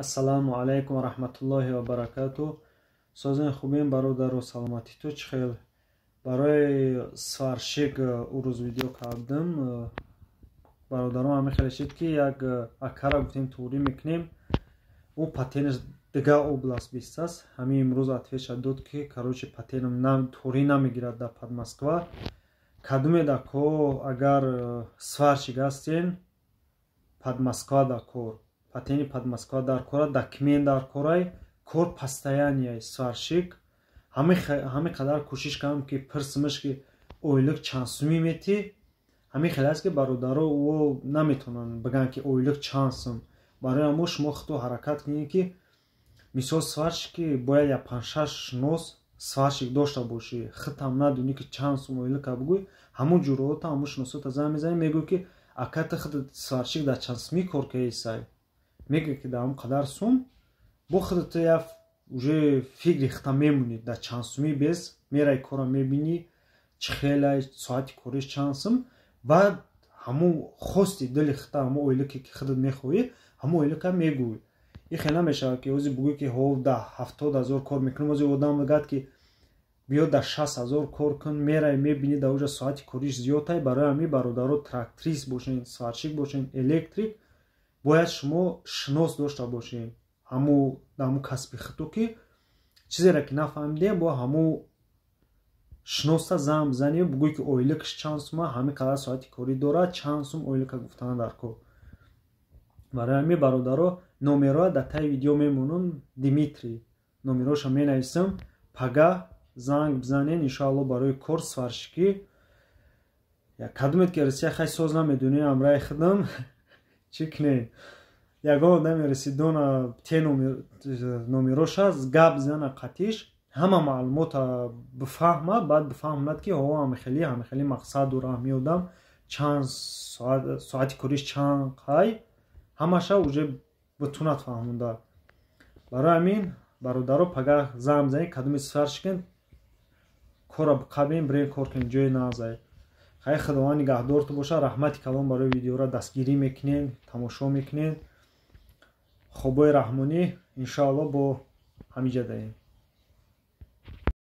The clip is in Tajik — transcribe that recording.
Ассаламу алайкум ва раҳматуллоҳи ва баракату. Созин хубин бародару саломати ту чихел. Барои сваршик урӯз видео кардим. Бародарам ҳамин хеле шид ки як акара гуфтем турӣ мекунем. У патенаш дига област бист аст. Ҳамин имрӯз отвеча дод ки короче патенам турӣ намегирад дар Подмосква. Кадуме да ко агар сваршик ҳастен Подмосква да кор. Патени Подмосква дар кора, документ дар корай, кор постоянияй сваршик. Ҳамин қадар кӯшиш кардам ки пирсимаш ки ойлик чанд суми метӣ. Ҳамин хеле аст ки бародаро о наметавонанд бигӯянд ки ойлик чанд сум. Барои ҳамо шумо худто ҳаракат кунед ки мисол сваршики бояд як 5-6 шинос сваршик дошта бошӣ. Хитам надонӣ ки чанд сум ойлика бигӯй. Ҳамо ҷуроата, ҳамо шиносота занг мезанӣ, мегӯй ки аката худат сваршик дар чанд суми кор кардисай. Мегӯй ки дар ҳамон қадар сум бо худат як уже фикри хита мемонӣ дар чанд суми без мерай кора мебинӣ чӣ хелай соати кориш чанд сум. Баъд ҳамо хости дили хита ҳамо ойлике ки худат мехоҳӣ ҳамо ойлика мегӯй. И хеле намешавад ки ҳозир бигӯй ки ҳо дар 70,000 кор мекунам, ҳозир одам мегӯяд ки биё дар 60,000 кор кун, мерай мебинӣ дар оҷа соати кориш зиёдтай. Барои ҳамин бародаро тракторист бошен, сваршик бошен, электрик бояд шумо шинос дошта бошед. Ҳамо дар ҳамо касби худто ки чизеро ки нафаҳмидем бо ҳамо шиноса занг бизанед, бигӯй ки ойликаш чанд сум, ҳамин қадар соати корӣ дорад, чанд сум ойлика гуфтана дар кор. Барои ҳамин бародаро номероа дар таи видео мемонам. Димитрий номероша менависам. Пага занг бизанед иншоалло барои кор сваршикӣ. Кадумет ки рисия хай соз намедонем амраи худам чӣ кунем. Ягон одаме расидона те номероша гап бизана қатиш, ҳама маълумота бифаҳма, баъд бифаҳмад ки ҳамихели мақсад дора ҳамин одам чанд соати кориш чанд қай, ҳамаша уже битунад фаҳмонда. Барои ҳамин бародаро пага занг бизанед, кадуме сваршикен кора биқабем, бирем кор кунем, ҷое назай. Хай худованд нигаҳдорту боша. Раҳмати калон барои видеора дастгирӣ мекунем, тамошо мекунем. Хобои раҳмонӣ иншоалло бо ҳамиҷа даем.